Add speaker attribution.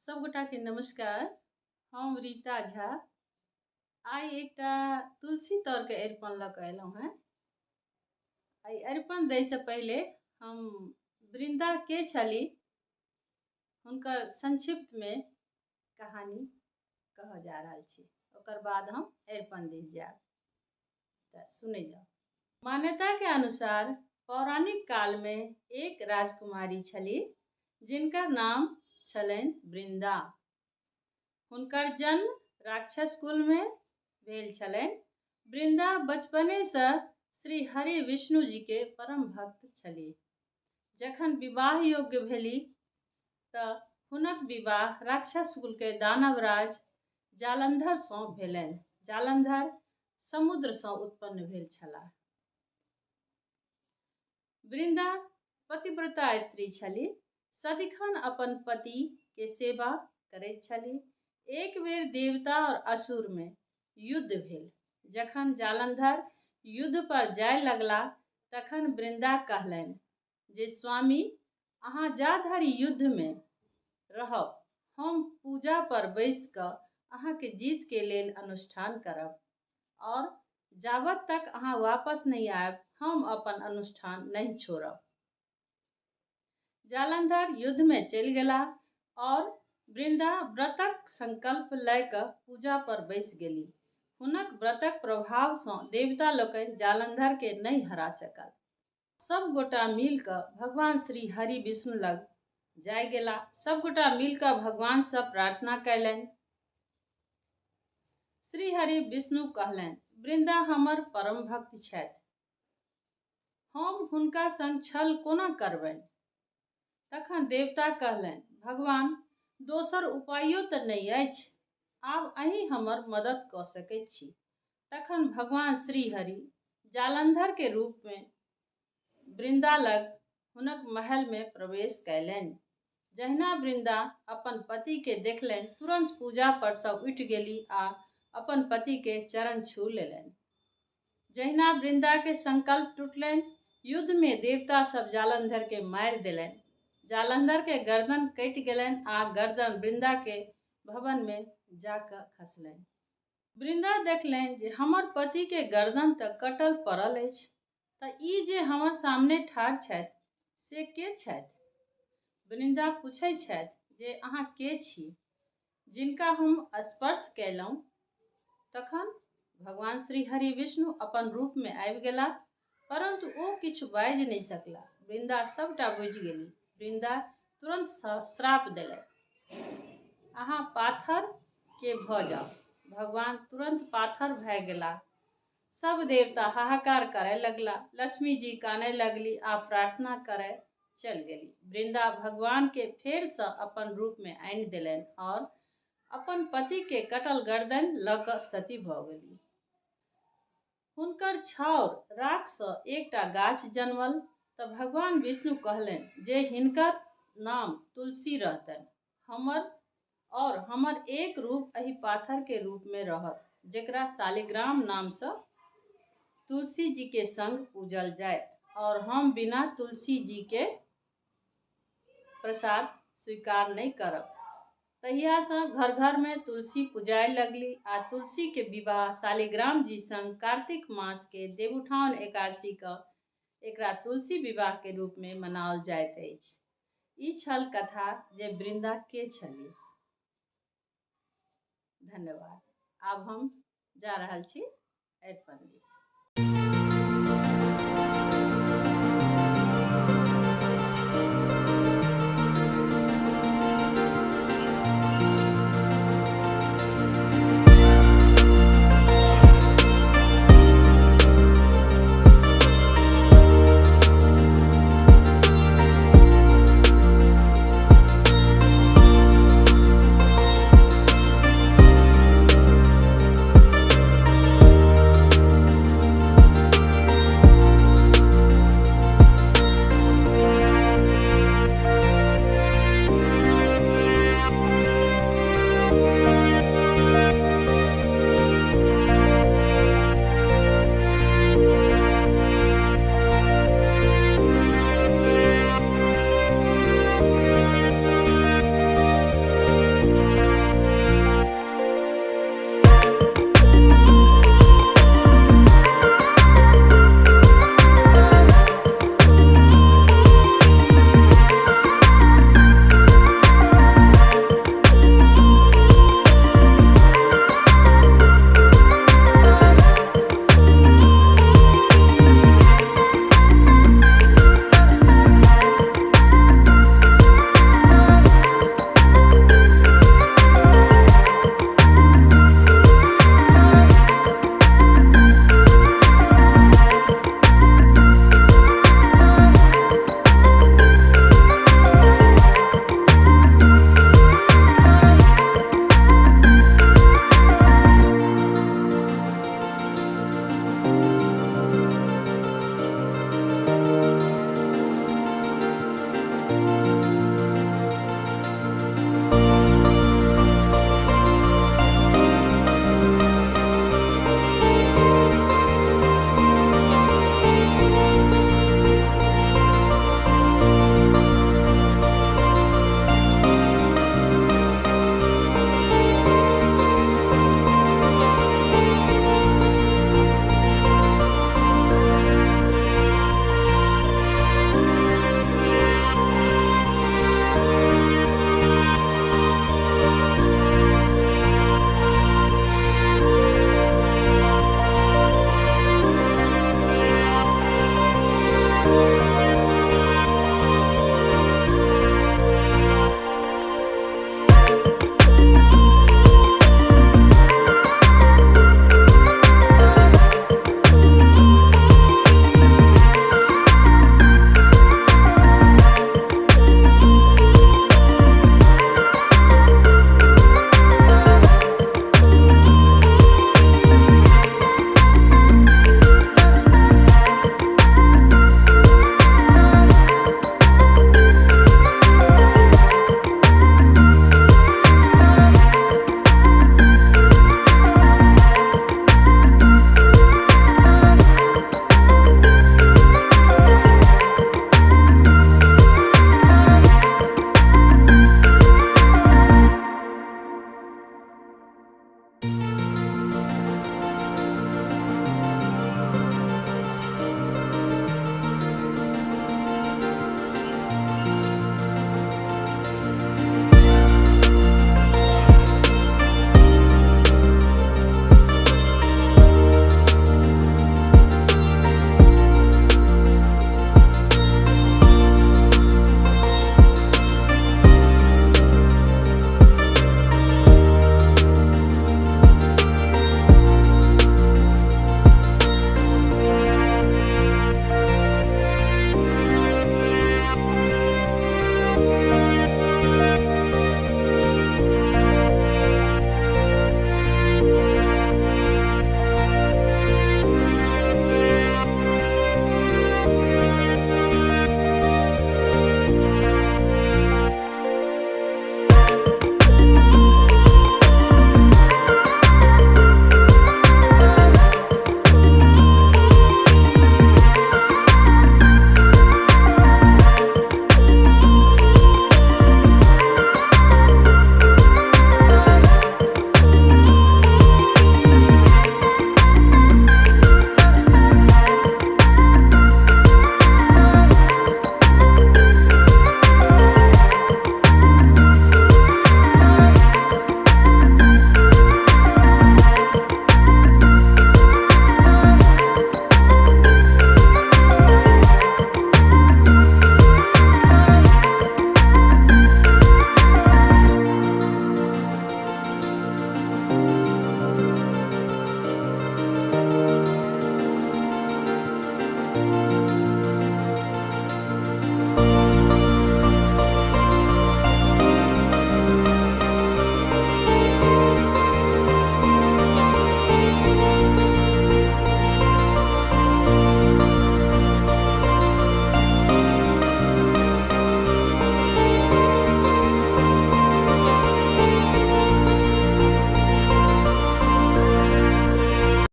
Speaker 1: सब गोटा के नमस्कार। हम रीता झा आई एक तुलसी तर के अरिपन लऽ कऽ अयलहुँ हैं। आई अरिपन दै से पहले हम वृंदा के छली हुनकर संक्षिप्त में कहानी कह जा रहा छी। ओकर बाद हम अरिपन दिस जाब तऽ सुने जाओ। मान्यता के अनुसार पौराणिक काल में एक राजकुमारी छली जिनकर नाम छलनि वृंदा। हुनकर जन्म राक्षस कुल में भेल छलनि। वृंदा बचपने से श्री हरि विष्णु जी के परम भक्त छली। जखन विवाह योग्य भेली तऽ हुनक विवाह राक्षस कुल के दानवराज जालंधर सँ भेलनि। जालंधर समुद्र सँ उत्पन्न भेल छलाह। वृंदा पतिव्रता स्त्री छली, सदिखन अपन पति के सेवा करैत छली। एक बेर देवता और असुर में युद्ध भेल। जखन जालंधर युद्ध पर जाय लगला तखन वृंदा कहलनि जे स्वामी अहाँ जा धरि युद्ध में रहब हम पूजा पर बैस कऽ अहाँ के जीत के लेल अनुष्ठान करब और जावत तक अहाँ वापस नहीं आयब हम अपन अनुष्ठान नहीं छोड़ब। जालंधर युद्ध में चलि गेला और वृंदा व्रतक संकल्प लय कऽ पूजा पर बैस गेली। हुनक व्रतक प्रभाव सँ देवता लोकनि जालंधर के नहीं हरा सकल। सब गोटा मिल कऽ भगवान श्री हरि विष्णु लग जाय गेला। सब गोटा मिल कऽ भगवान से प्रार्थना कैलनि। श्री हरि विष्णु कहलनि वृंदा हमर परम भक्त छथि, हम हुनका संग छल कोना करबनि। तखन देवता कहलनि भगवान दोसर उपायो तऽ नहीं अछि, आब अहीं हमर मदद कऽ सकैत छी। तखन भगवान श्री हरि जालंधर के रूप में वृंदा लग हुनक महल में प्रवेश कैलनि। जहिना वृंदा अपन पति के देखलनि तुरंत पूजा पर सँ उठि गेली आ अपन पति के चरण छू लेलनि। जहिना वृंदा के संकल्प टूटलनि, युद्ध में देवता सब जालंधर के मारि देलनि। जालंधर के गर्दन कटि गेलनि आ गर्दन वृंदा के भवन में जाकर खसलनि। वृंदा देखलनि जे हमर पति के गर्दन तऽ कटल पड़ल अछि, तऽ ई जे हमर सामने ठाढ़ छथि से के छथि। वृंदा पूछै छथि जे अहाँ के छी जिनका हम स्पर्श कैलहुँ। तखन भगवान श्री हरि विष्णु अपन रूप में आबि गेला, परंतु ओ किछु बाजि नहीं सकला। वृंदा सबटा बुझि गेली। वृंदा तुरंत श्राप देलनि अहाँ पाथर के भऽ जाओ। भगवान तुरंत पाथर भए गेला। सब देवता हाहाकार करे लगला। लक्ष्मी जी काने लगली आ प्रार्थना करे चल गेली। वृंदा भगवान के फेर से अपन रूप में आनि देलनि और अपन पति के कटल गर्दन लऽ कऽ सती भऽ गेली। हुनकर छाउर राख सँ एकटा गाछ जन्मल तऽ भगवान विष्णु कहलनि जे हिनकर नाम तुलसी रहतनि। हमर एक रूप एहि पाथर के रूप में रहत जेकरा शालिग्राम नाम सँ तुलसी जी के संग पूजल जायत और हम बिना तुलसी जी के प्रसाद स्वीकार नहीं करब। तहिया सँ घर घर में तुलसी पूजाय लगली आ तुलसी के विवाह शालिग्राम जी संग कार्तिक मास के देवउठान एकादशी क एकरा तुलसी विवाह के रूप में मनाओल जाइत अछि। ई छल कथा जे वृंदा के छली। धन्यवाद। आब हम जा रहल छी अरिपन दिस।